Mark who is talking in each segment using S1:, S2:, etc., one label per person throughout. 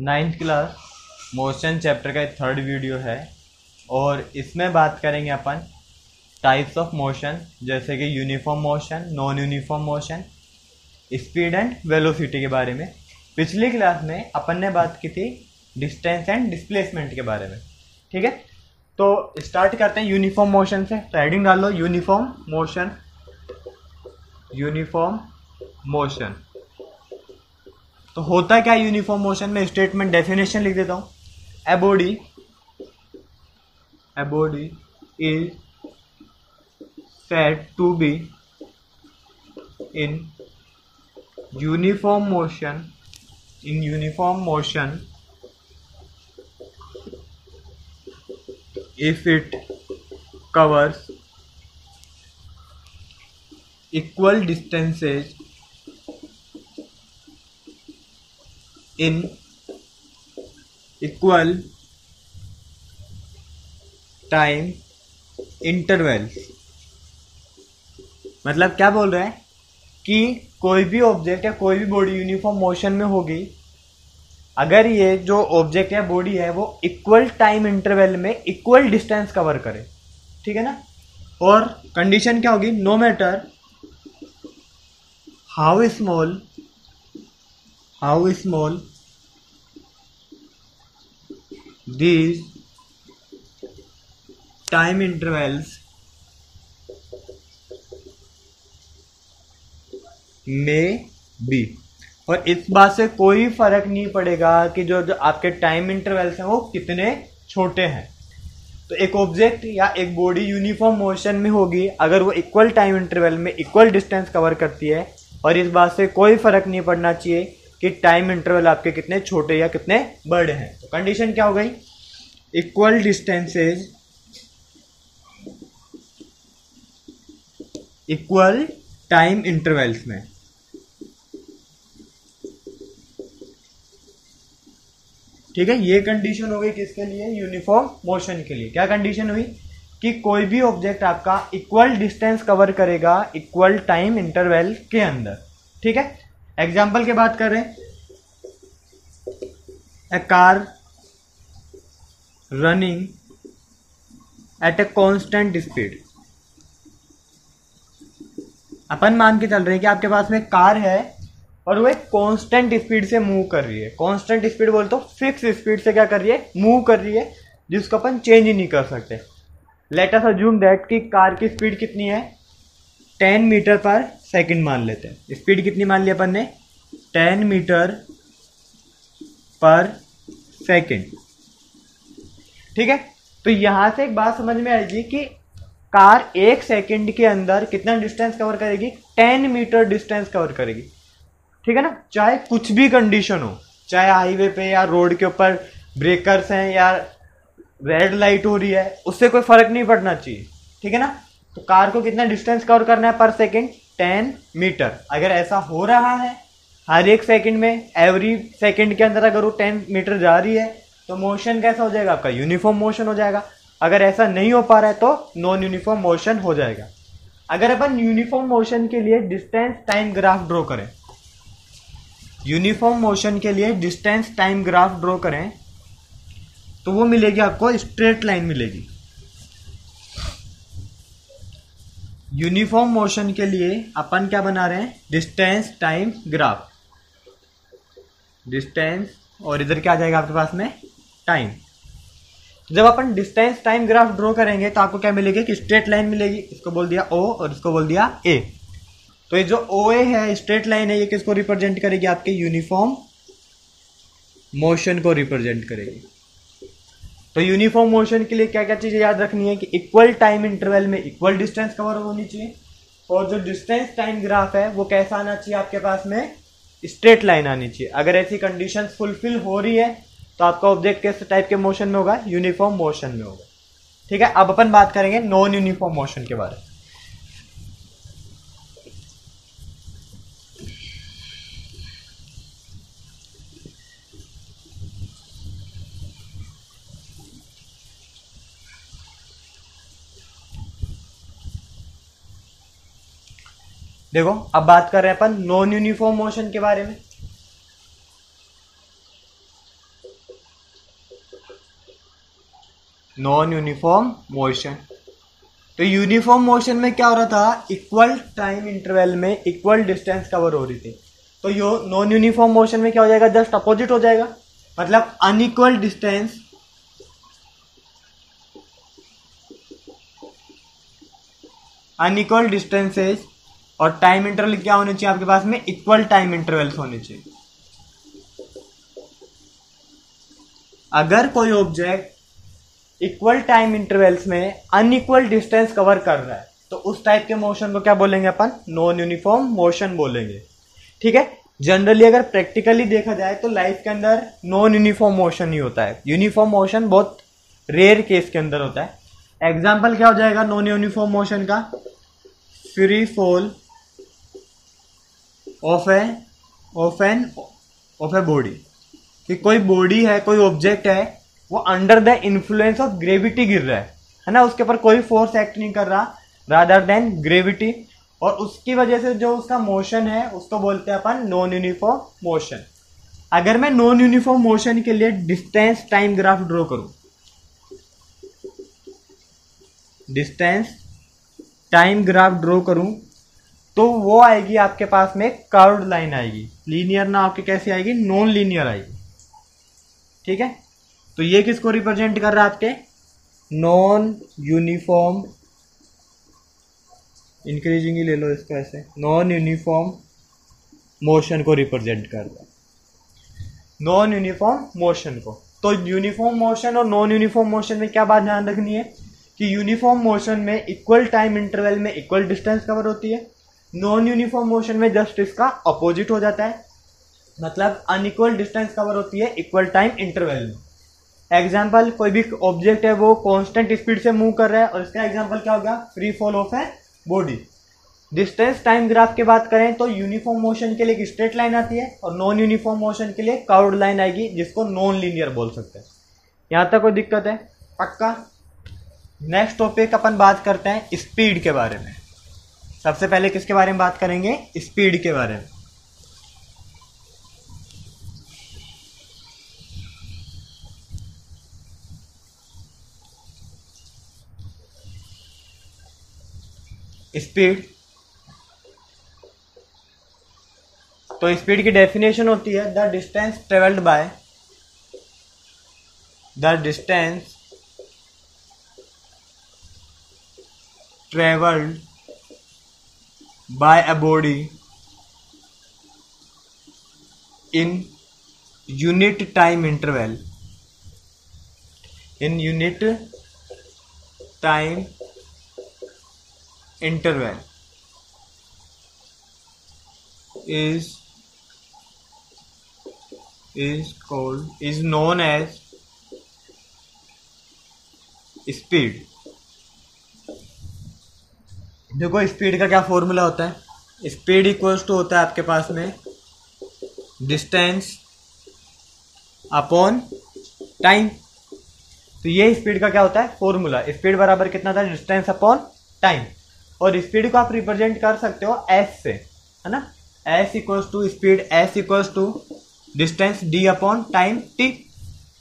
S1: Ninth class motion chapter का third video है और इसमें बात करेंगे अपन टाइप्स ऑफ मोशन जैसे कि uniform motion, non uniform motion, speed and velocity के बारे में। पिछली क्लास में अपन ने बात की थी डिस्टेंस एंड डिस्प्लेसमेंट के बारे में। ठीक है, तो स्टार्ट करते हैं यूनिफॉर्म मोशन से। हेडिंग डाल लो यूनिफॉर्म मोशन। यूनिफॉर्म मोशन तो होता क्या है यूनिफॉर्म मोशन में? स्टेटमेंट डेफिनेशन लिख देता हूं। ए body is said to be in uniform motion if it covers equal distances in equal time intervals। मतलब क्या बोल रहे हैं कि कोई भी ऑब्जेक्ट या कोई भी बॉडी यूनिफॉर्म मोशन में होगी अगर ये जो ऑब्जेक्ट या बॉडी है वो इक्वल टाइम इंटरवल में इक्वल डिस्टेंस कवर करे। ठीक है ना। और कंडीशन क्या होगी? No matter how small these time intervals में बी। और इस बात से कोई फर्क नहीं पड़ेगा कि जो आपके टाइम इंटरवल्स हैं वो कितने छोटे हैं। तो एक ऑब्जेक्ट या एक बॉडी यूनिफॉर्म मोशन में होगी अगर वो इक्वल टाइम इंटरवल में इक्वल डिस्टेंस कवर करती है, और इस बात से कोई फर्क नहीं पड़ना चाहिए कि टाइम इंटरवल आपके कितने छोटे या कितने बड़े हैं। तो कंडीशन क्या हो गई? Equal distances equal time intervals में। ठीक है, ये कंडीशन हो गई किसके लिए? यूनिफॉर्म मोशन के लिए। क्या कंडीशन हुई? कि कोई भी ऑब्जेक्ट आपका इक्वल डिस्टेंस कवर करेगा इक्वल टाइम इंटरवल के अंदर। ठीक है, एग्जांपल की बात कर रहे हैं। A car running at a constant speed. अपन मान के चल रहे हैं कि आपके पास में कार है और वो एक कांस्टेंट स्पीड से मूव कर रही है। कांस्टेंट स्पीड बोल तो फिक्स स्पीड से क्या कर रही है? मूव कर रही है, जिसको अपन चेंज ही नहीं कर सकते। लेट अस अज्यूम दैट कि कार की स्पीड कितनी है? 10 मीटर पर सेकंड मान लेते हैं। स्पीड कितनी मान ली अपन ने? 10 मीटर पर सेकंड। ठीक है, तो यहां से एक बात समझ में आएगी कि कार एक सेकंड के अंदर कितना डिस्टेंस कवर करेगी? 10 मीटर डिस्टेंस कवर करेगी। ठीक है ना। चाहे कुछ भी कंडीशन हो, चाहे हाईवे पे या रोड के ऊपर ब्रेकर्स हैं या रेड लाइट हो रही है, उससे कोई फर्क नहीं पड़ना चाहिए। ठीक है ना। तो कार को कितना डिस्टेंस कवर करना है पर सेकंड? 10 मीटर। अगर ऐसा हो रहा है हर एक सेकंड में, एवरी सेकंड के अंदर अगर वो 10 मीटर जा रही है तो मोशन कैसा हो जाएगा? आपका यूनिफॉर्म मोशन हो जाएगा। अगर ऐसा नहीं हो पा रहा है तो नॉन यूनिफॉर्म मोशन हो जाएगा। अगर अपन यूनिफॉर्म मोशन के लिए डिस्टेंस टाइम ग्राफ ड्रॉ करें, यूनिफॉर्म मोशन के लिए डिस्टेंस टाइम ग्राफ ड्रॉ करें तो वो मिलेगी आपको स्ट्रेट लाइन मिलेगी। यूनिफॉर्म मोशन के लिए अपन क्या बना रहे हैं? Distance time graph. डिस्टेंस और इधर क्या आ जाएगा आपके पास में? टाइम। जब अपन डिस्टेंस टाइम ग्राफ ड्रॉ करेंगे तो आपको क्या मिलेगी? कि स्ट्रेट लाइन मिलेगी। इसको बोल दिया ओ और इसको बोल दिया ए। तो ये जो ओ ए है, स्ट्रेट लाइन है, ये किसको रिप्रेजेंट करेगी? आपके यूनिफॉर्म मोशन को रिप्रेजेंट करेगी। तो यूनिफॉर्म मोशन के लिए क्या क्या चीजें याद रखनी है? कि इक्वल टाइम इंटरवल में इक्वल डिस्टेंस कवर होनी चाहिए, और जो डिस्टेंस टाइम ग्राफ है वो कैसा आना चाहिए आपके पास में? स्ट्रेट लाइन आनी चाहिए। अगर ऐसी कंडीशन फुलफिल हो रही है तो आपका ऑब्जेक्ट किस टाइप के मोशन में होगा? यूनिफॉर्म मोशन में होगा। ठीक है, अब अपन बात करेंगे नॉन यूनिफॉर्म मोशन के बारे में। देखो अब बात कर रहे हैं अपन नॉन यूनिफॉर्म मोशन के बारे में। Non uniform motion. तो यूनिफॉर्म मोशन में क्या हो रहा था, इक्वल टाइम इंटरवल में इक्वल डिस्टेंस कवर हो रही थी। तो यो नॉन यूनिफॉर्म मोशन में क्या हो जाएगा, जस्ट अपोजिट हो जाएगा, मतलब अनइक्वल डिस्टेंस अनइक्वल डिस्टेंसेज और टाइम इंटरवल क्या होने चाहिए आपके पास में, इक्वल टाइम इंटरवल्स होने चाहिए। अगर कोई ऑब्जेक्ट इक्वल टाइम इंटरवल्स में अनइक्वल डिस्टेंस कवर कर रहा है तो उस टाइप के मोशन को क्या बोलेंगे अपन, नॉन यूनिफॉर्म मोशन बोलेंगे। ठीक है, जनरली अगर प्रैक्टिकली देखा जाए तो लाइफ के अंदर नॉन यूनिफॉर्म मोशन ही होता है, यूनिफॉर्म मोशन बहुत रेयर केस के अंदर होता है। एग्जाम्पल क्या हो जाएगा नॉन यूनिफॉर्म मोशन का, free fall of a body, कि कोई बॉडी है, कोई ऑब्जेक्ट है, वो under the influence of gravity गिर रहा है ना, उसके ऊपर कोई फोर्स एक्ट नहीं कर रहा रादर देन ग्रेविटी, और उसकी वजह से जो उसका मोशन है उसको बोलते हैं अपन नॉन यूनिफॉर्म मोशन। अगर मैं नॉन यूनिफॉर्म मोशन के लिए डिस्टेंस टाइम ग्राफ ड्रॉ करूं, डिस्टेंस टाइम ग्राफ ड्रॉ करूं तो वो आएगी आपके पास में कर्व्ड लाइन आएगी, लीनियर ना आपके कैसी आएगी, नॉन लीनियर आएगी। ठीक है, तो ये किसको रिप्रेजेंट कर रहा है, आपके नॉन यूनिफॉर्म, इंक्रीजिंग ही ले लो इसको ऐसे, नॉन यूनिफॉर्म मोशन को रिप्रेजेंट कर रहा है, नॉन यूनिफॉर्म मोशन को। तो यूनिफॉर्म मोशन और नॉन यूनिफॉर्म मोशन में क्या बात ध्यान रखनी है कि यूनिफॉर्म मोशन में इक्वल टाइम इंटरवल में इक्वल डिस्टेंस कवर होती है, नॉन यूनिफॉर्म मोशन में जस्ट इसका अपोजिट हो जाता है, मतलब अनइक्वल डिस्टेंस कवर होती है इक्वल टाइम इंटरवल में। एग्जाम्पल, कोई भी ऑब्जेक्ट है वो कांस्टेंट स्पीड से मूव कर रहा है और इसका एग्जाम्पल क्या होगा, free fall of a body. Distance time graph की बात करें तो यूनिफॉर्म मोशन के लिए एक स्ट्रेट लाइन आती है और नॉन यूनिफॉर्म मोशन के लिए कर्व्ड लाइन आएगी जिसको नॉन लीनियर बोल सकते हैं। यहां तक कोई दिक्कत है, पक्का। नेक्स्ट टॉपिक अपन बात करते हैं स्पीड के बारे में। सबसे पहले किसके बारे में बात करेंगे, स्पीड के बारे में। स्पीड, तो स्पीड की डेफिनेशन होती है the distance travelled bye a body in unit time interval is known as speed. देखो स्पीड का क्या फॉर्मूला होता है, स्पीड इक्वल्स टू होता है आपके पास में डिस्टेंस अपॉन टाइम। तो ये स्पीड का क्या होता है फॉर्मूला, स्पीड बराबर कितना था, डिस्टेंस अपॉन टाइम। और स्पीड को आप रिप्रेजेंट कर सकते हो एस से, है ना, S equals to speed, S equals to distance D upon time T.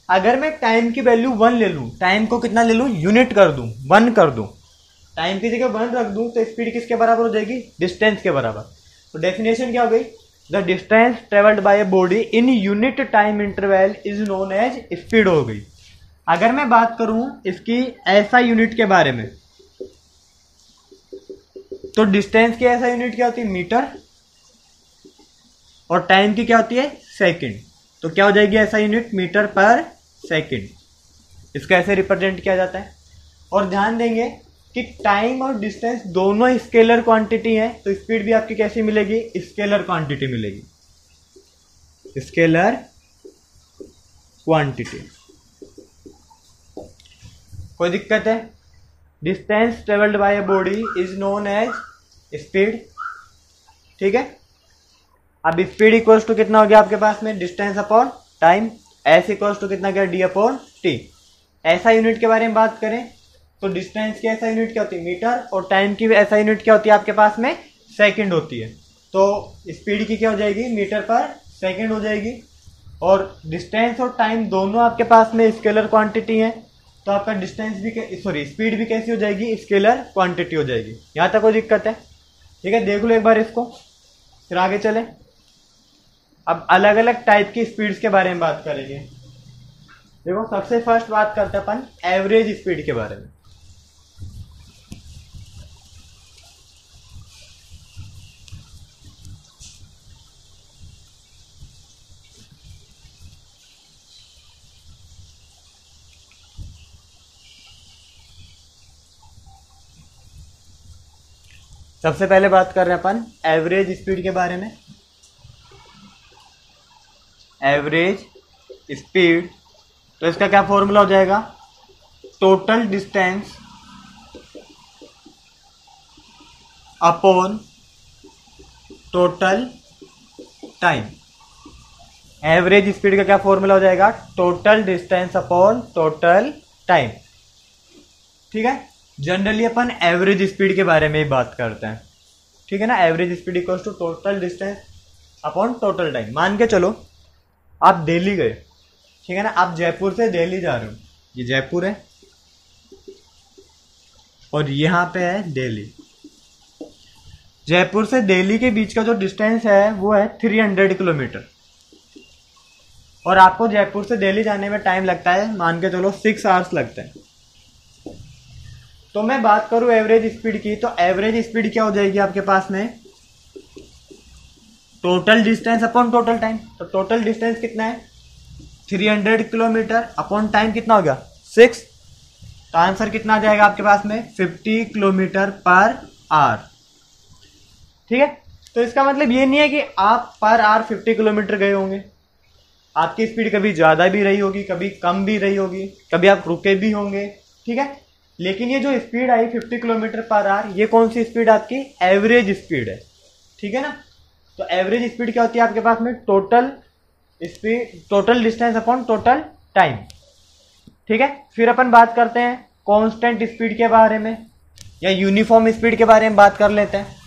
S1: अगर मैं टाइम की वैल्यू 1 ले लूं, टाइम को कितना ले लूं, यूनिट कर दूं, 1 कर दूं, टाइम की जगह 1 रख दूं तो स्पीड किसके बराबर हो जाएगी, डिस्टेंस के बराबर। तो डेफिनेशन क्या हो गई, the distance travelled by a body in unit time interval is known as speed हो गई। अगर मैं बात करूं इसकी ऐसा यूनिट के बारे में तो डिस्टेंस की ऐसा यूनिट क्या होती है, मीटर, और टाइम की क्या होती है, सेकंड। तो क्या हो जाएगी ऐसा यूनिट, मीटर पर सेकंड। इसको ऐसे रिप्रेजेंट किया जाता है। और ध्यान देंगे कि टाइम और डिस्टेंस दोनों स्केलर क्वांटिटी है, तो स्पीड भी आपकी कैसी मिलेगी, स्केलर क्वांटिटी मिलेगी, स्केलर क्वांटिटी। कोई दिक्कत है, distance travelled by a body is known as speed. ठीक है, अब स्पीड इक्वल्स टू कितना हो गया आपके पास में, distance upon time, S equals to कितना गया, डी अपॉन टी। ऐसा यूनिट के बारे में बात करें तो डिस्टेंस की ऐसा यूनिट क्या होती है, मीटर, और टाइम की ऐसा यूनिट क्या होती है आपके पास में, सेकंड होती है। तो स्पीड की क्या हो जाएगी, मीटर पर सेकंड हो जाएगी। और डिस्टेंस और टाइम दोनों आपके पास में स्केलर क्वांटिटी है, तो आपका डिस्टेंस भी सॉरी स्पीड भी कैसी हो जाएगी, स्केलर क्वांटिटी हो जाएगी। यहाँ तक कोई दिक्कत है? ठीक है, देख लो एक बार इसको, फिर आगे चले। अब अलग अलग टाइप की स्पीड्स के बारे में बात करेंगे। देखो सबसे फर्स्ट बात करते हैं अपन एवरेज स्पीड के बारे में। सबसे पहले बात कर रहे हैं अपन एवरेज स्पीड के बारे में। एवरेज स्पीड, तो इसका क्या फॉर्मूला हो जाएगा, total distance upon total time. Average speed का क्या फॉर्मूला हो जाएगा, total distance upon total time. ठीक है, जनरली अपन एवरेज स्पीड के बारे में ही बात करते हैं। ठीक है ना, average speed equals to total distance upon total time. मान के चलो आप दिल्ली गए, ठीक है ना, आप जयपुर से दिल्ली जा रहे हो, ये जयपुर है और यहाँ पे है दिल्ली। जयपुर से दिल्ली के बीच का जो डिस्टेंस है वो है 300 किलोमीटर, और आपको जयपुर से दिल्ली जाने में टाइम लगता है, मान के चलो 6 आवर्स लगते हैं। तो मैं बात करूं एवरेज स्पीड की, तो एवरेज स्पीड क्या हो जाएगी आपके पास में, total distance upon total time. तो टोटल डिस्टेंस कितना है, 300 किलोमीटर अपॉन टाइम कितना हो गया, 6। तो आंसर कितना आ जाएगा आपके पास में, 50 किलोमीटर पर आवर। ठीक है, तो इसका मतलब ये नहीं है कि आप पर आवर 50 किलोमीटर गए होंगे, आपकी स्पीड कभी ज्यादा भी रही होगी, कभी कम भी रही होगी, कभी आप रुके भी होंगे। ठीक है, लेकिन ये जो स्पीड आई 50 किलोमीटर पर आवर, ये कौन सी स्पीड आपकी, एवरेज स्पीड है। ठीक है ना, तो एवरेज स्पीड क्या होती है आपके पास में, total speed, total distance upon total time. ठीक है, फिर अपन बात करते हैं कांस्टेंट स्पीड के बारे में, या यूनिफॉर्म स्पीड के बारे में बात कर लेते हैं।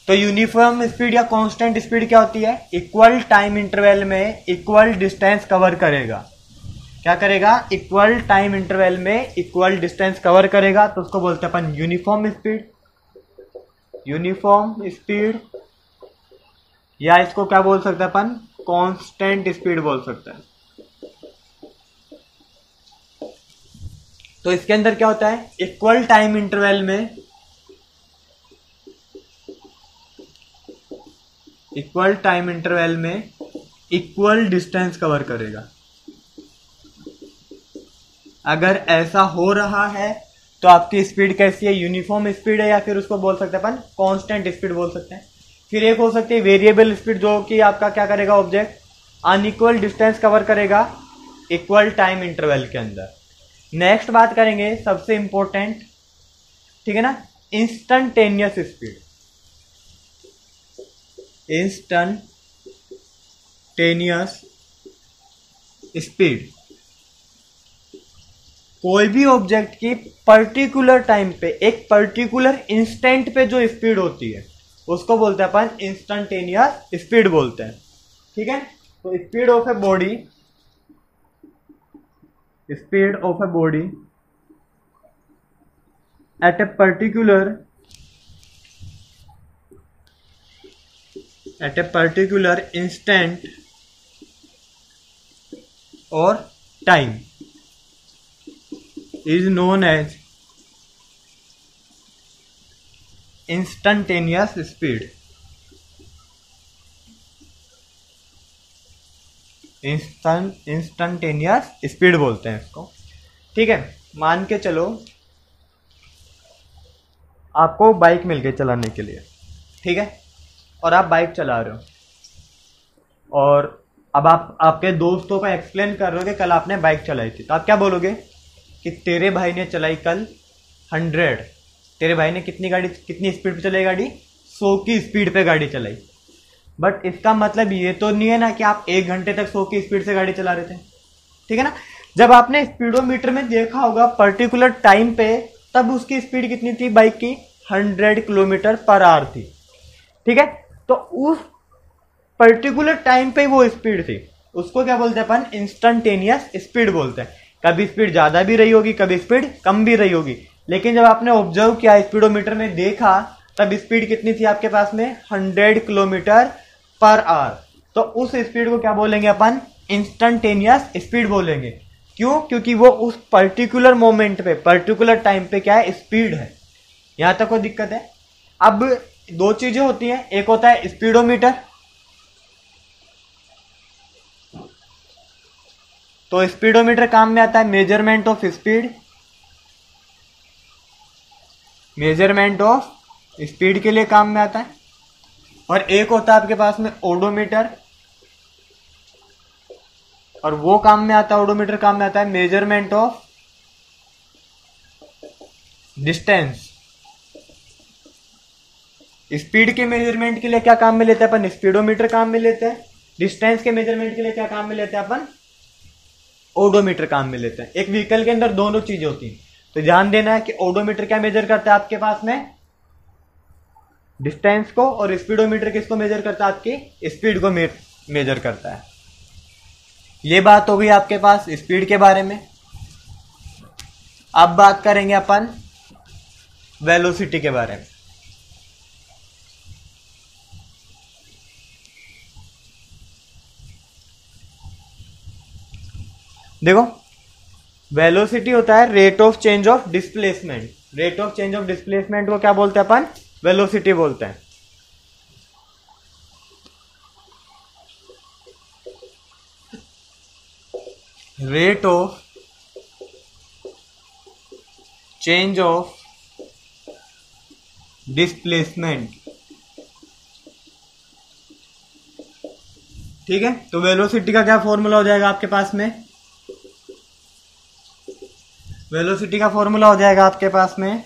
S1: तो यूनिफॉर्म स्पीड या कांस्टेंट स्पीड क्या होती है, इक्वल टाइम इंटरवल में इक्वल डिस्टेंस कवर करेगा। क्या करेगा, इक्वल टाइम इंटरवल में इक्वल डिस्टेंस कवर करेगा, तो उसको बोलते हैं अपन यूनिफॉर्म स्पीड। यूनिफॉर्म स्पीड, या इसको क्या बोल सकते हैं अपन, कांस्टेंट स्पीड बोल सकते हैं। तो इसके अंदर क्या होता है, इक्वल टाइम इंटरवल में इक्वल डिस्टेंस कवर करेगा। अगर ऐसा हो रहा है तो आपकी स्पीड कैसी है, यूनिफॉर्म स्पीड है, या फिर उसको बोल सकते हैं अपन कांस्टेंट स्पीड बोल सकते हैं। फिर एक हो सकती है वेरिएबल स्पीड, जो कि आपका क्या करेगा, ऑब्जेक्ट अनइक्वल डिस्टेंस कवर करेगा इक्वल टाइम इंटरवल के अंदर। नेक्स्ट बात करेंगे सबसे इंपॉर्टेंट, ठीक है ना, इंस्टंटेनियस स्पीड। इंस्टंटेनियस स्पीड, कोई भी ऑब्जेक्ट की पर्टिकुलर टाइम पे, एक पर्टिकुलर इंस्टेंट पे जो स्पीड होती है उसको बोलते हैं अपन इंस्टंटेनियस स्पीड बोलते हैं। ठीक है, तो speed of a body at a particular instant और time is known as instantaneous speed। Instantaneous speed बोलते हैं इसको। ठीक है, मान के चलो आपको बाइक मिल गई चलाने के लिए, ठीक है, और आप बाइक चला रहे हो, और अब आप आपके दोस्तों को एक्सप्लेन कर रहे हो कि कल आपने बाइक चलाई थी, तो आप क्या बोलोगे कि तेरे भाई ने चलाई कल 100, तेरे भाई ने कितनी स्पीड पे चलाई गाड़ी, 100 की स्पीड पे गाड़ी चलाई। बट इसका मतलब ये तो नहीं है ना कि आप 1 घंटे तक 100 की स्पीड से गाड़ी चला रहे थे। ठीक है ना, जब आपने स्पीडोमीटर में देखा होगा पर्टिकुलर टाइम पे, तब उसकी स्पीड कितनी थी बाइक की, 100 किलोमीटर पर आवर थी। ठीक है, तो उस पर्टिकुलर टाइम पे वो स्पीड थी, उसको क्या बोलते हैं अपन, इंस्टंटेनियस स्पीड बोलते हैं। कभी स्पीड ज़्यादा भी रही होगी, कभी स्पीड कम भी रही होगी, लेकिन जब आपने ऑब्जर्व किया, स्पीडोमीटर में देखा, तब स्पीड कितनी थी आपके पास में? 100 किलोमीटर पर आवर। तो उस स्पीड को क्या बोलेंगे अपन? इंस्टेंटेनियस स्पीड बोलेंगे। क्यों? क्योंकि वो उस पर्टिकुलर मोमेंट पे, पर्टिकुलर टाइम पे क्या है? स्पीड है। यहां तक कोई दिक्कत है? अब दो चीजें होती हैं, एक होता है स्पीडोमीटर, तो स्पीडोमीटर काम में आता है measurement of speed, measurement of speed के लिए काम में आता है। और एक होता है आपके पास में ओडोमीटर, और वो काम में आता है, ओडोमीटर काम में आता है मेजरमेंट ऑफ डिस्टेंस। स्पीड के मेजरमेंट के लिए क्या काम में लेते हैं अपन? स्पीडोमीटर काम में लेते हैं। डिस्टेंस के मेजरमेंट के लिए क्या काम में लेते हैं अपन? ओडोमीटर काम में लेते हैं। एक व्हीकल के अंदर दोनों चीजें होती हैं, तो ध्यान देना है कि ओडोमीटर क्या मेजर करता है आपके पास में? डिस्टेंस को, और स्पीडोमीटर किसको मेजर करता है? आपकी स्पीड को मेजर करता है। ये बात हो गई आपके पास स्पीड के बारे में। अब बात करेंगे अपन वेलोसिटी के बारे में। देखो, वेलोसिटी होता है rate of change of displacement. Rate of change of displacement को क्या बोलते हैं अपन? वेलोसिटी बोलते हैं। Rate of change of displacement, ठीक है। तो वेलोसिटी का क्या फॉर्मूला हो जाएगा आपके पास में? वेलोसिटी का फॉर्मूला हो जाएगा आपके पास में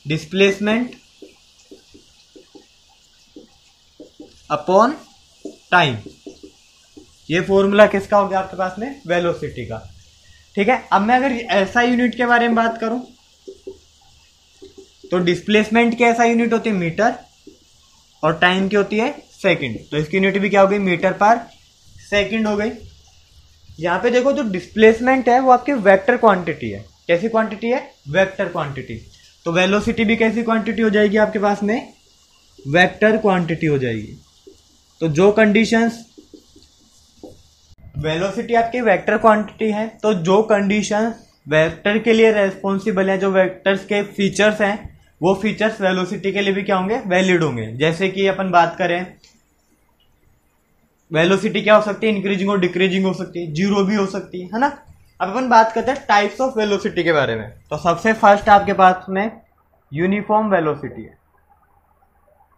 S1: डिस्प्लेसमेंट अपॉन टाइम। ये फॉर्मूला किसका हो गया आपके पास में? वेलोसिटी का, ठीक है। अब मैं अगर ऐसा यूनिट के बारे में बात करूं, तो डिस्प्लेसमेंट की ऐसा यूनिट होती है मीटर, और टाइम की होती है सेकंड। तो इसकी यूनिट भी क्या हो गई? मीटर पर सेकंड हो गई। यहां पे देखो, जो डिस्प्लेसमेंट है वो आपकी वेक्टर क्वांटिटी है। कैसी क्वांटिटी है? Vector quantity. तो वेलोसिटी भी कैसी क्वांटिटी हो जाएगी आपके पास में? वेक्टर क्वांटिटी हो जाएगी। तो जो कंडीशंस, वेलोसिटी आपकी वेक्टर क्वांटिटी है, तो जो कंडीशन वेक्टर के लिए रेस्पॉन्सिबल है, जो वेक्टर्स के फीचर्स हैं, वो फीचर्स वेलोसिटी के लिए भी क्या होंगे? वैलिड होंगे। जैसे कि अपन बात करें, वेलोसिटी क्या हो सकती है? इंक्रीजिंग और डिक्रीजिंग हो सकती है, जीरो भी हो सकती है ना। अब अपन बात करते हैं टाइप्स ऑफ वेलोसिटी के बारे में। तो सबसे फर्स्ट आपके पास में यूनिफॉर्म वेलोसिटी है।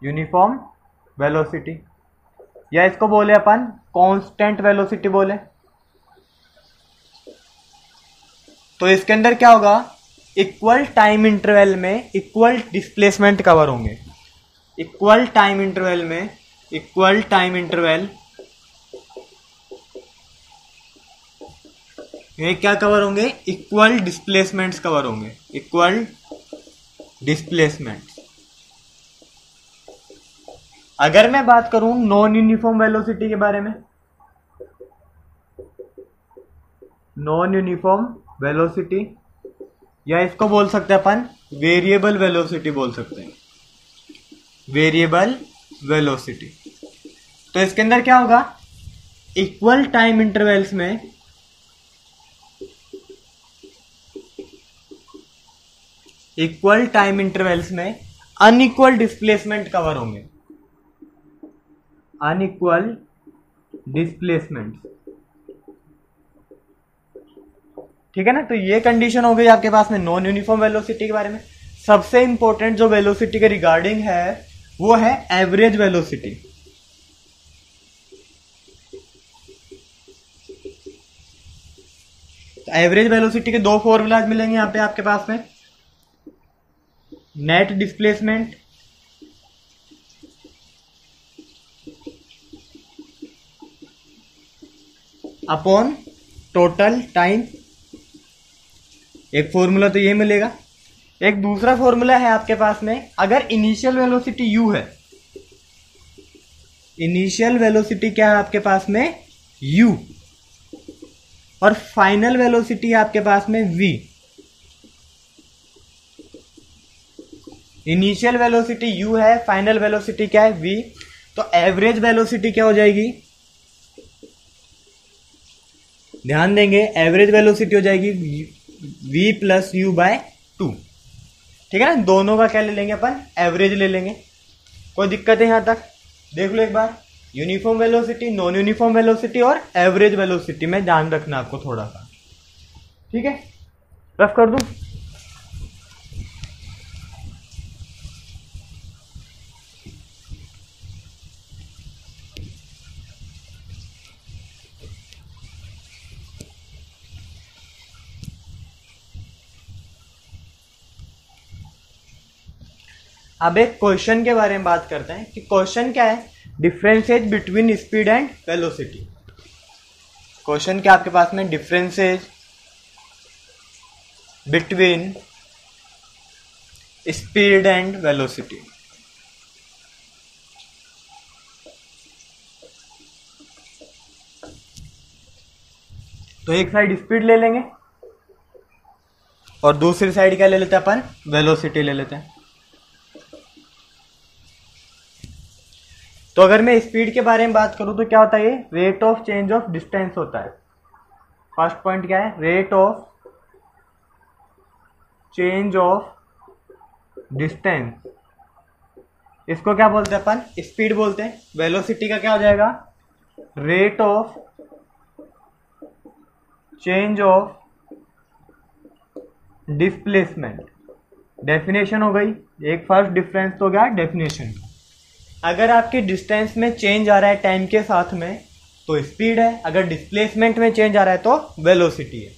S1: यूनिफॉर्म वेलोसिटी, या इसको बोले अपन कांस्टेंट वेलोसिटी बोले। तो इसके अंदर क्या होगा? इक्वल टाइम इंटरवल में इक्वल डिस्प्लेसमेंट कवर होंगे। इक्वल टाइम इंटरवल में इक्वल टाइम इंटरवल ये क्या कवर होंगे? इक्वल डिस्प्लेसमेंट्स कवर होंगे। Equal displacement. अगर मैं बात करूं नॉन यूनिफॉर्म वेलोसिटी के बारे में, नॉन यूनिफॉर्म वेलोसिटी, या इसको बोल सकते हैं अपन वेरिएबल वेलोसिटी बोल सकते हैं। Variable velocity. तो इसके अंदर क्या होगा? इक्वल टाइम इंटरवल्स में इक्वल टाइम इंटरवल्स में अनइक्वल डिस्प्लेसमेंट कवर होंगे। अनइक्वल डिस्प्लेसमेंट, ठीक है ना। तो ये कंडीशन हो गई आपके पास में नॉन यूनिफॉर्म वेलोसिटी के बारे में। सबसे इंपॉर्टेंट जो वेलोसिटी के रिगार्डिंग है वो है एवरेज वेलोसिटी। तो एवरेज वेलोसिटी के दो फॉर्मूलाज मिलेंगे यहां पे आपके पास में। Net displacement upon total time, एक फॉर्मूला तो ये मिलेगा। एक दूसरा फॉर्मूला है आपके पास में, अगर इनिशियल वेलोसिटी u है, इनिशियल वेलोसिटी क्या है आपके पास में? u, और फाइनल वेलोसिटी है आपके पास में v। इनिशियल वेलोसिटी u है, फाइनल वेलोसिटी क्या है v। तो एवरेज वेलोसिटी क्या हो जाएगी, ध्यान देंगे, एवरेज वेलोसिटी हो जाएगी v प्लस यू बाय 2। ठीक है ना, दोनों का क्या ले लेंगे अपन, एवरेज ले लेंगे। कोई दिक्कत है यहां तक, देख लो एक बार, uniform velocity, non uniform velocity और एवरेज वेलोसिटी में ध्यान रखना आपको थोड़ा सा। ठीक है, रफ कर दूं। अब एक क्वेश्चन के बारे में बात करते हैं कि क्वेश्चन क्या है, differences between speed and velocity. Question क्या आपके पास में, differences between speed and velocity. तो एक साइड स्पीड ले लेंगे और दूसरी साइड क्या ले लेते हैं अपन, वेलोसिटी ले लेते हैं। तो अगर मैं स्पीड के बारे में बात करूं तो क्या होता है, ये rate of change of distance होता है। फर्स्ट पॉइंट क्या है, rate of change of distance, इसको क्या बोलते हैं अपन, स्पीड बोलते हैं। वेलोसिटी का क्या हो जाएगा, rate of change of displacement. Definition हो गई, एक फर्स्ट डिफरेंस तो गया डेफिनेशन का। अगर आपके डिस्टेंस में चेंज आ रहा है टाइम के साथ में तो स्पीड है, अगर डिस्प्लेसमेंट में चेंज आ रहा है तो वेलोसिटी है।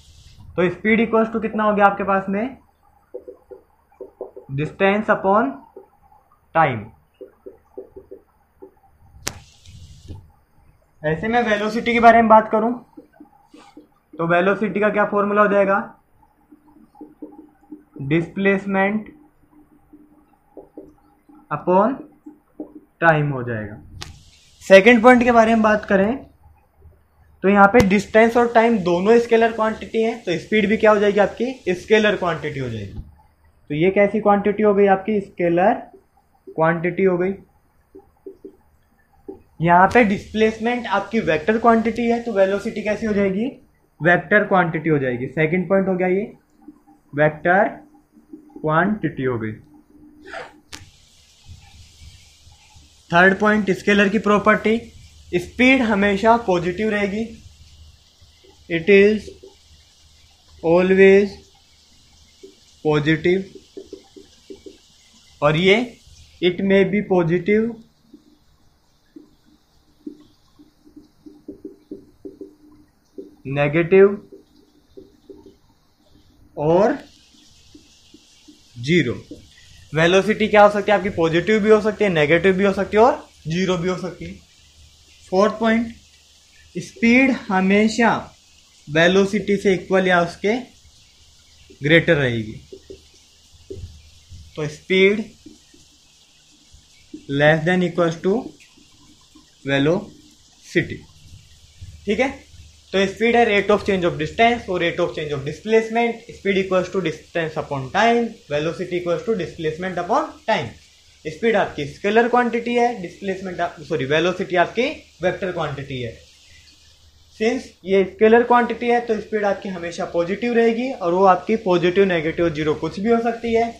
S1: तो स्पीड इक्वल्स टू कितना हो गया आपके पास में, डिस्टेंस अपॉन टाइम। ऐसे में वेलोसिटी के बारे में बात करूं तो वेलोसिटी का क्या फॉर्मूला हो जाएगा, डिस्प्लेसमेंट अपॉन टाइम हो जाएगा। सेकंड पॉइंट के बारे में बात करें तो यहाँ पे डिस्टेंस और टाइम दोनों स्केलर क्वांटिटी है, तो स्पीड भी क्या हो जाएगी आपकी, स्केलर क्वांटिटी हो जाएगी। तो ये कैसी क्वांटिटी हो गई आपकी, स्केलर क्वांटिटी हो गई। यहाँ पे डिस्प्लेसमेंट आपकी वेक्टर क्वांटिटी है, तो वेलोसिटी कैसी हो जाएगी, वेक्टर क्वांटिटी हो जाएगी। सेकंड पॉइंट हो गया ये, वेक्टर क्वांटिटी हो गई। थर्ड पॉइंट, स्केलर की प्रॉपर्टी, स्पीड हमेशा पॉजिटिव रहेगी, इट इज ऑलवेज पॉजिटिव। और ये it may be positive negative और जीरो। वेलोसिटी क्या हो सकती है आपकी, पॉजिटिव भी हो सकती है, नेगेटिव भी हो सकती है और जीरो भी हो सकती है। फोर्थ पॉइंट, स्पीड हमेशा वेलोसिटी से इक्वल या उसके ग्रेटर रहेगी। तो speed less than equals to velocity. ठीक है, तो स्पीड है rate of change of distance और rate of change of displacement. Speed equals to distance upon time, velocity equals to displacement upon time. Speed आपकी scalar quantity है, displacement velocity आपकी vector quantity है। Since ये scalar quantity है तो speed आपकी हमेशा पॉजिटिव रहेगी और वो आपकी पॉजिटिव, नेगेटिव, जीरो कुछ भी हो सकती है।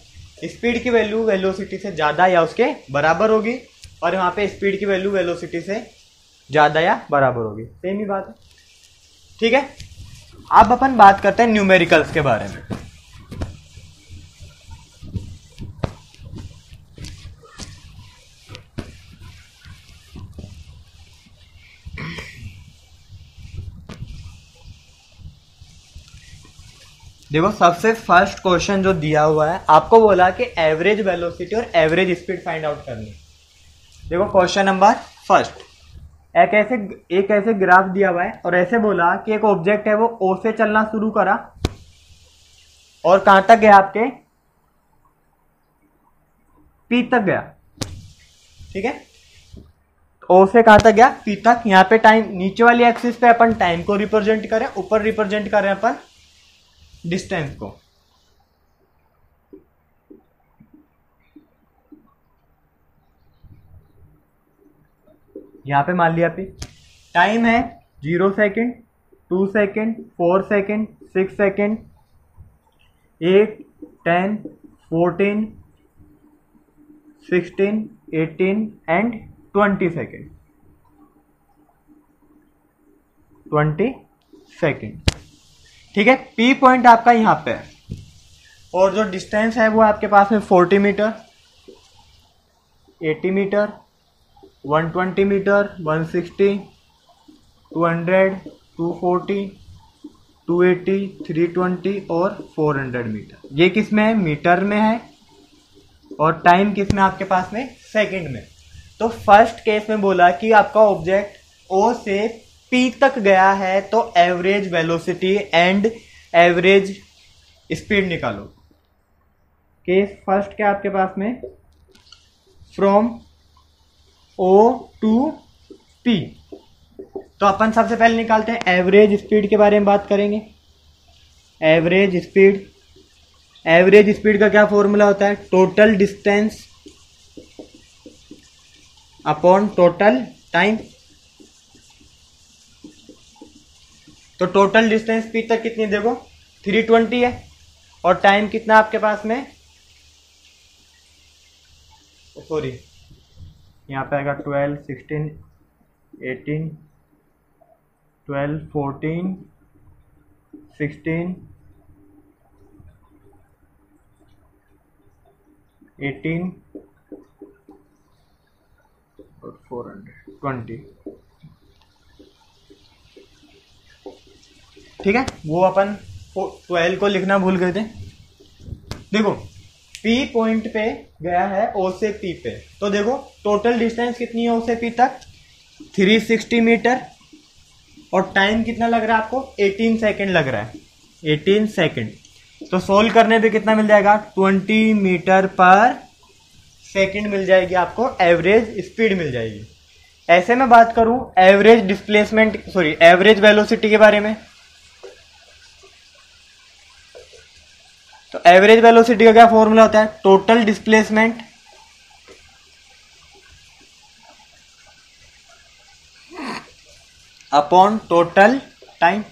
S1: स्पीड की वैल्यू वेलोसिटी से ज्यादा या उसके बराबर होगी और यहाँ पे स्पीड की वैल्यू वेलोसिटी से ज्यादा या बराबर होगी, सेम ही बात है। ठीक है, अब अपन बात करते हैं न्यूमेरिकल्स के बारे में। देखो, सबसे फर्स्ट क्वेश्चन जो दिया हुआ है, आपको बोला कि एवरेज वेलोसिटी और एवरेज स्पीड फाइंड आउट करनी। देखो क्वेश्चन नंबर फर्स्ट, एक ऐसे ग्राफ दिया हुआ है और ऐसे बोला कि एक ऑब्जेक्ट है वो ओ से चलना शुरू करा और कहां तक गया, आपके पी तक गया। ठीक है, ओ से कहाँ तक गया, पी तक। यहाँ पे टाइम, नीचे वाली एक्सिस पे अपन टाइम को रिप्रेजेंट करें, ऊपर रिप्रेजेंट करें अपन डिस्टेंस को। यहाँ पे मान लिया पे टाइम है 0 second, 2 second, 4 second, 6 second, 8, 10, 14, 16, 18 and 20 second, 20 second. ठीक है, पी पॉइंट आपका यहाँ पे है और जो डिस्टेंस है वो आपके पास में 40 मीटर, 80 मीटर, 120 मीटर, 160, 200, 240, 280, 320 और 400 मीटर। ये किस में है, मीटर में है, और टाइम किस में आपके पास में, सेकंड में। तो फर्स्ट केस में बोला कि आपका ऑब्जेक्ट ओ से पी तक गया है तो average velocity and average speed निकालो। केस फर्स्ट क्या आपके पास में, फ्रॉम ओ टू पी। तो अपन सबसे पहले निकालते हैं एवरेज स्पीड के बारे में बात करेंगे। एवरेज स्पीड, एवरेज स्पीड का क्या फॉर्मूला होता है, total distance upon total time. तो टोटल डिस्टेंस पी तक कितनी, देखो 320 है, और टाइम कितना आपके पास में, सॉरी यहाँ पे आएगा 12, 16, 18, 12, 14, 16, 18 और 420। ठीक है, वो अपन 12 को लिखना भूल गए थे। देखो P पॉइंट पे गया है O से P पे, तो देखो टोटल डिस्टेंस कितनी है O से P तक, 360 मीटर, और टाइम कितना लग रहा है आपको, 18 सेकेंड लग रहा है, 18 सेकेंड। तो सोल्व करने पे कितना मिल जाएगा, 20 मीटर पर सेकेंड मिल जाएगी आपको, एवरेज स्पीड मिल जाएगी। ऐसे में बात करूं average displacement, sorry average velocity के बारे में, तो एवरेज वेलोसिटी का क्या फॉर्मूला होता है, total displacement upon total time.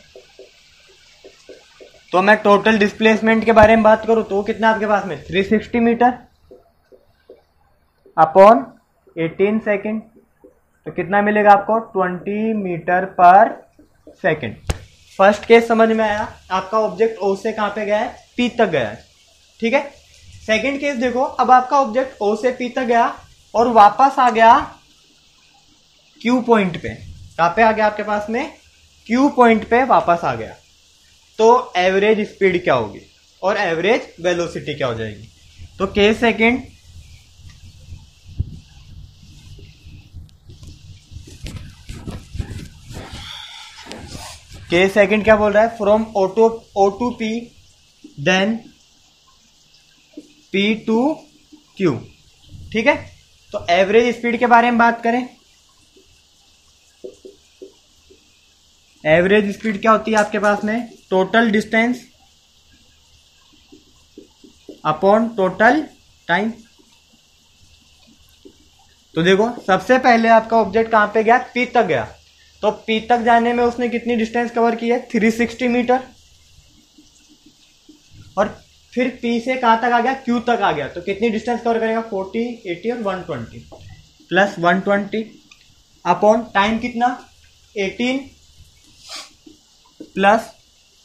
S1: तो मैं टोटल डिस्प्लेसमेंट के बारे में बात करूं तो कितना आपके पास में, 360 मीटर अपॉन 18 सेकेंड, तो कितना मिलेगा आपको, 20 मीटर पर सेकेंड। फर्स्ट केस समझ में आया, आपका ऑब्जेक्ट ओ से कहां पे गया है, पी तक गया है। ठीक है, सेकेंड केस देखो, अब आपका ऑब्जेक्ट ओ से पी तक गया और वापस आ गया क्यू पॉइंट पे। कहां पे आ गया आपके पास में, क्यू पॉइंट पे वापस आ गया, तो एवरेज स्पीड क्या होगी और एवरेज वेलोसिटी क्या हो जाएगी। तो केस सेकेंड, केस सेकेंड क्या बोल रहा है, from O to P then P to Q. ठीक है, तो एवरेज स्पीड के बारे में बात करें, एवरेज स्पीड क्या होती है आपके पास में, total distance upon total time. तो देखो सबसे पहले आपका ऑब्जेक्ट कहां पे गया, पी तक गया, तो पी तक जाने में उसने कितनी डिस्टेंस कवर की है, 360 मीटर, और फिर पी से कहां तक आ गया, क्यू तक आ गया, तो कितनी डिस्टेंस कवर करेगा, 40, 80 और 120 प्लस 120 अपॉन टाइम कितना, 18 प्लस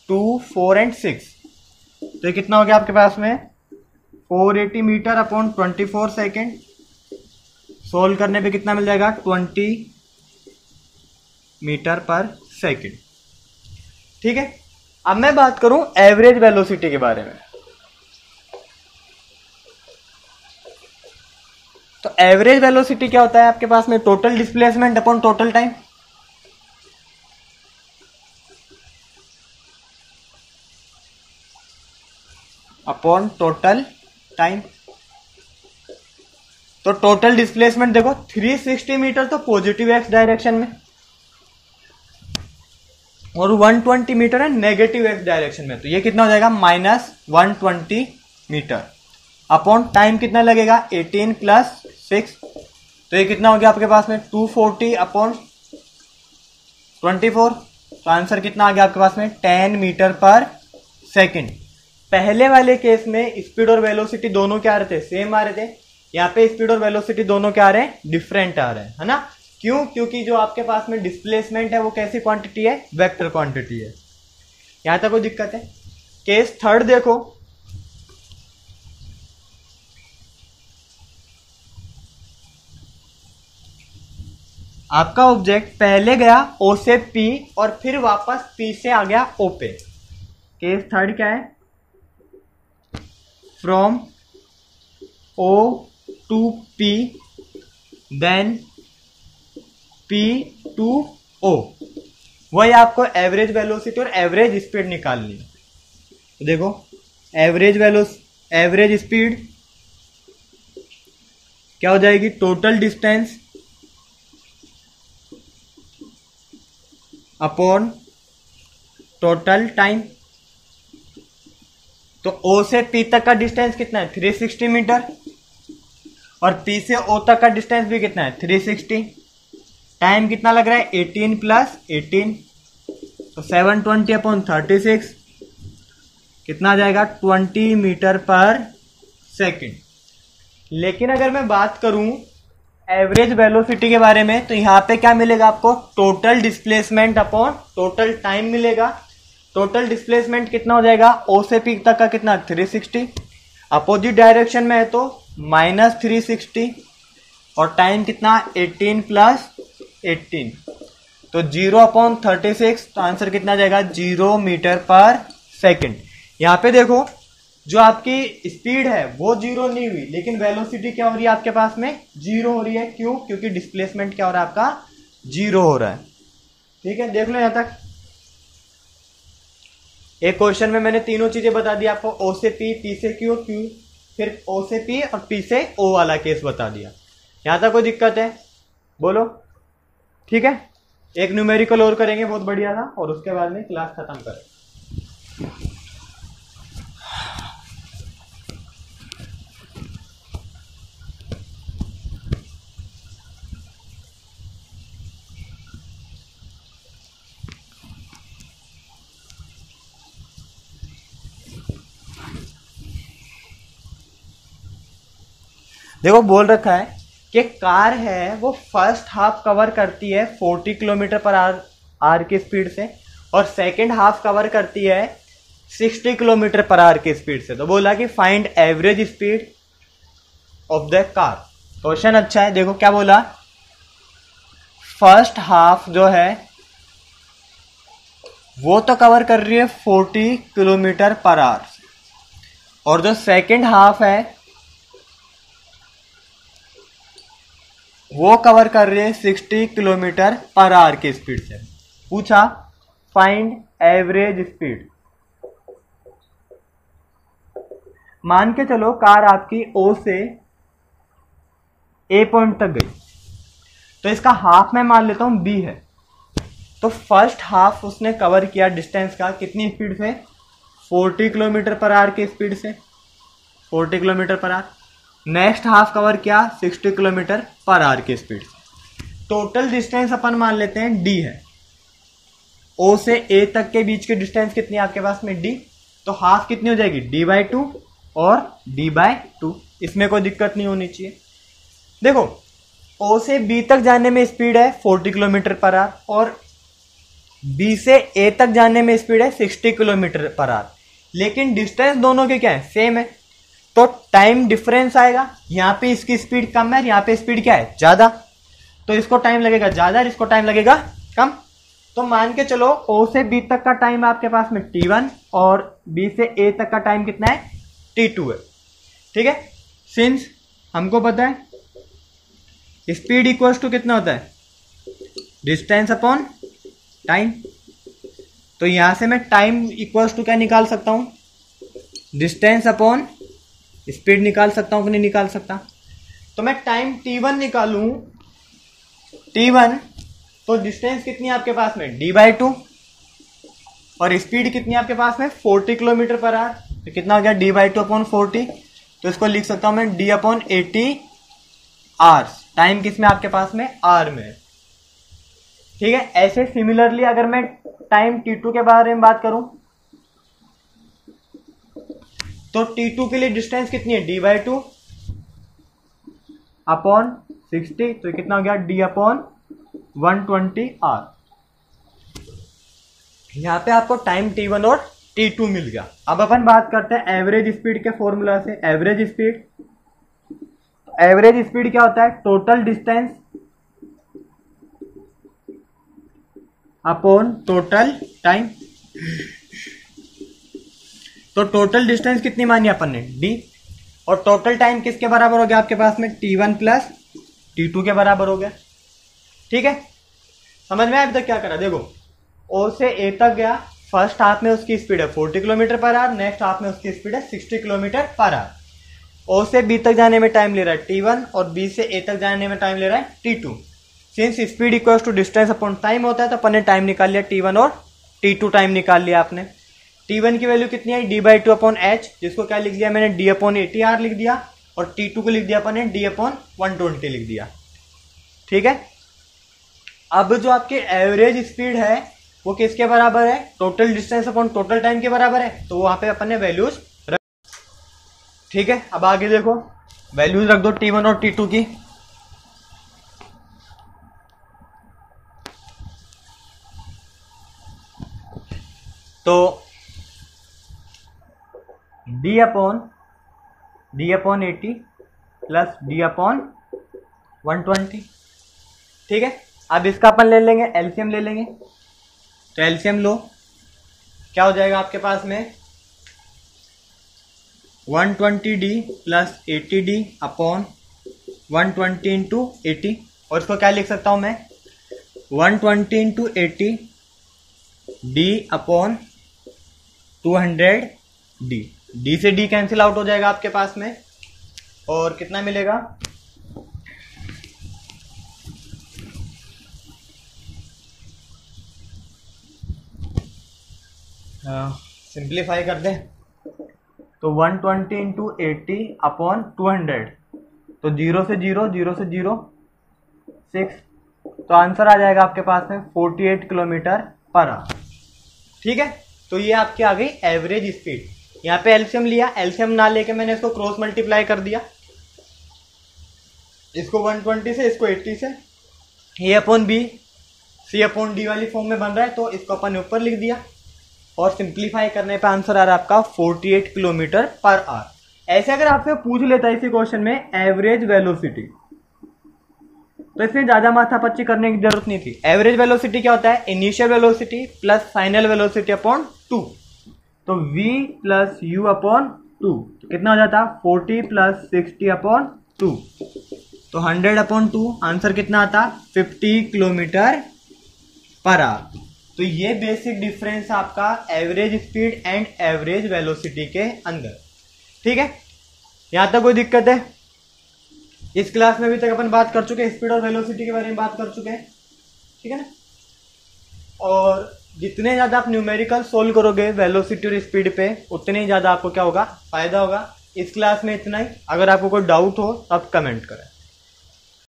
S1: 2, 4 एंड 6, तो ये कितना हो गया आपके पास में, 480 मीटर अपॉन 24 सेकेंड। सोल्व करने पे कितना मिल जाएगा, 20 मीटर पर सेकेंड। ठीक है, अब मैं बात करूं एवरेज वेलोसिटी के बारे में। तो एवरेज वेलोसिटी क्या होता है आपके पास में, total displacement upon total time. Upon total time. तो टोटल डिस्प्लेसमेंट देखो 360 मीटर तो पॉजिटिव एक्स डायरेक्शन में, और 120 मीटर है नेगेटिव एक्स डायरेक्शन में। तो ये कितना हो जाएगा -120 मीटर अपॉन टाइम कितना लगेगा 18 + 6, तो ये कितना हो गया आपके पास में 240 अपॉन 24। तो आंसर कितना आ गया आपके पास में 10 मीटर पर सेकेंड। पहले वाले केस में स्पीड और वेलोसिटी दोनों क्या आ रहे थे, सेम आ रहे थे। यहाँ पे स्पीड और वेलोसिटी दोनों क्या आ रहे हैं, डिफरेंट आ रहे हैं, है ना। क्यों? क्योंकि जो आपके पास में डिस्प्लेसमेंट है वो कैसी क्वांटिटी है, वेक्टर क्वांटिटी है। यहां तक कोई दिक्कत है? केस थर्ड देखो, आपका ऑब्जेक्ट पहले गया O से P और फिर वापस P से आ गया O पे। केस थर्ड क्या है, from O to P then P to O। वही आपको एवरेज वेलोसिटी और एवरेज स्पीड निकालनी है। तो देखो एवरेज स्पीड क्या हो जाएगी, total distance upon total time. तो O से P तक का डिस्टेंस कितना है 360 मीटर, और P से O तक का डिस्टेंस भी कितना है 360। टाइम कितना लग रहा है 18 + 18, तो 720 अपॉन 36 कितना आ जाएगा 20 मीटर पर सेकेंड। लेकिन अगर मैं बात करूं एवरेज वेलोसिटी के बारे में, तो यहां पे क्या मिलेगा आपको, total displacement upon total time मिलेगा। टोटल डिस्प्लेसमेंट कितना हो जाएगा, O से P तक का कितना 360, अपोजिट डायरेक्शन में है तो -360, और टाइम कितना 18 + 18, तो 0/36, तो आंसर कितना जाएगा 0 मीटर पर सेकेंड। यहां पे देखो जो आपकी स्पीड है वो 0 नहीं हुई, लेकिन वेलोसिटी क्या हो रही है आपके पास में 0 हो रही है। क्यों? क्योंकि डिस्प्लेसमेंट क्या हो रहा है आपका 0 हो रहा है। ठीक है, देख लो यहां तक। एक क्वेश्चन में मैंने तीनों चीजें बता दी आपको, O से P, P से Q, फिर O से P और P से O वाला केस बता दिया। यहां तक कोई दिक्कत है बोलो? ठीक है, एक न्यूमेरिकल और करेंगे, बहुत बढ़िया था, और उसके बाद में क्लास खत्म करें। देखो बोल रखा है कि कार है वो फर्स्ट हाफ कवर करती है 40 किलोमीटर पर आवर की स्पीड से, और सेकंड हाफ कवर करती है 60 किलोमीटर पर आवर की स्पीड से। तो बोला कि find average speed of the car. Question अच्छा है, देखो क्या बोला, फर्स्ट हाफ जो है वो तो कवर कर रही है 40 किलोमीटर पर आवर, और जो सेकंड हाफ है वो कवर कर रही है 60 किलोमीटर पर आवर की स्पीड से। पूछा फाइंड एवरेज स्पीड। मान के चलो कार आपकी O से A पॉइंट तक गई, तो इसका हाफ मैं मान लेता हूं B है। तो फर्स्ट हाफ उसने कवर किया डिस्टेंस का कितनी स्पीड से, 40 किलोमीटर पर आवर की स्पीड से, 40 kilometre per hour. Next half cover किया 60 किलोमीटर पर आवर की स्पीड से। टोटल डिस्टेंस अपन मान लेते हैं D है। O से A तक के बीच की डिस्टेंस कितनी है आपके पास में D, तो हाफ कितनी हो जाएगी D/2 और D/2। इसमें कोई दिक्कत नहीं होनी चाहिए। देखो O से B तक जाने में स्पीड है 40 किलोमीटर पर आवर, और B से A तक जाने में स्पीड है 60 किलोमीटर पर आवर, लेकिन डिस्टेंस दोनों के क्या है, सेम है। तो टाइम डिफरेंस आएगा, यहां पे इसकी स्पीड कम है, यहां पे स्पीड क्या है ज्यादा, तो इसको टाइम लगेगा ज्यादा, इसको टाइम लगेगा कम। तो मान के चलो O से B तक का टाइम आपके पास में T1 और B से A तक का टाइम कितना है T2 है। ठीक है, सिंस हमको पता है स्पीड इक्वल्स टू कितना होता है, डिस्टेंस अपॉन टाइम। तो यहां से मैं टाइम इक्वल्स टू क्या निकाल सकता हूं, डिस्टेंस अपॉन स्पीड निकाल सकता हूं कि नहीं निकाल सकता। तो मैं टाइम t1 निकालूं, t1, तो डिस्टेंस कितनी है आपके पास में d/2 और स्पीड कितनी है आपके पास में 40 किलोमीटर पर आवर। तो कितना हो गया d/2/40। तो इसको लिख सकता हूं मैं d/80 आवर्स। टाइम किस में आपके पास में आर में। ठीक है, ऐसे सिमिलरली अगर मैं टाइम t2 के बारे में बात करूं तो t2 के लिए डिस्टेंस कितनी है d/2/60। तो कितना हो गया d/120 आर। यहां पे आपको टाइम t1 और t2 मिल गया। अब अपन बात करते हैं एवरेज स्पीड के फॉर्मूला से। एवरेज स्पीड क्या होता है, total distance upon total time. तो टोटल डिस्टेंस कितनी मानी अपन ने d, और टोटल टाइम किसके बराबर हो गया आपके पास में t1 प्लस t2 के बराबर हो गया। ठीक है, समझ में अभी तक क्या करा। देखो O से A तक गया, फर्स्ट हाफ में उसकी स्पीड है 40 kilometre per hour, next half में उसकी स्पीड है 60 किलोमीटर पर आवर। O से B तक जाने में टाइम ले रहा है t1 और B से A तक जाने में टाइम ले रहा है t2। Since speed equals to distance upon time होता है तो अपन ने टाइम निकाल लिया t1 और t2 टाइम निकाल लिया आपने। t1 की वैल्यू कितनी है d/2/h, जिसको क्या लिख दिया मैंने d/80 आर लिख दिया, और t2 को लिख दिया अपन ने d/120 लिख दिया। ठीक है, अब जो आपकी एवरेज स्पीड है वो किसके बराबर है, total distance upon total time के बराबर है। तो वहां पे अपन ने वैल्यूज रख। ठीक है, अब आगे देखो वैल्यूज रख दो t1 और t2 की। तो d/80 प्लस d/120। ठीक है, अब इसका अपन ले लेंगे एलसीएम ले लेंगे। तो एलसीएम लो, क्या हो जाएगा आपके पास में 120d plus 80d upon 120 into 80, और इसको क्या लिख सकता हूं मैं 120 into 80 d upon 200d। d से d कैंसिल आउट हो जाएगा आपके पास में, और कितना मिलेगा सिंप्लीफाई कर दे तो 120 इंटू 80 अपॉन 200, तो 0 से 0 6, तो आंसर आ जाएगा आपके पास में 48 किलोमीटर पर आवर। ठीक है, तो ये आपकी आ गई एवरेज स्पीड। यहाँ पे एलसीएम लिया, एलसीएम ना लेके मैंने इसको क्रॉस मल्टीप्लाई कर दिया, इसको 120 से इसको 80 से, A upon B C upon D वाली फॉर्म में बन रहा है, तो इसको अपन ऊपर लिख दिया, और सिंप्लीफाई करने पे आंसर आ रहा है आपका 48 किलोमीटर पर आवर। ऐसे अगर आपसे पूछ लेता है इसी क्वेश्चन में एवरेज वेलोसिटी, तो इसमें ज्यादा माथापच्ची करने की जरूरत नहीं थी। एवरेज वेलोसिटी क्या होता है, initial velocity plus final velocity upon 2। तो v प्लस यू अपॉन 2, तो कितना हो जाता 40 प्लस 60 अपॉन 2, तो 100 अपॉन 2, आंसर कितना आता 50 किलोमीटर पर आवर। तो ये बेसिक डिफरेंस आपका average speed and average velocity के अंदर। ठीक है, यहां तक कोई दिक्कत है? इस क्लास में अभी तक अपन बात कर चुके हैं, स्पीड और वेलोसिटी के बारे में बात कर चुके हैं। ठीक है ना, और जितने ज्यादा आप न्यूमेरिकल सोल्व करोगे वेलोसिटी और स्पीड पे, उतने ही ज्यादा आपको क्या होगा, फायदा होगा। इस क्लास में इतना ही। अगर आपको कोई डाउट हो तो आप कमेंट करें।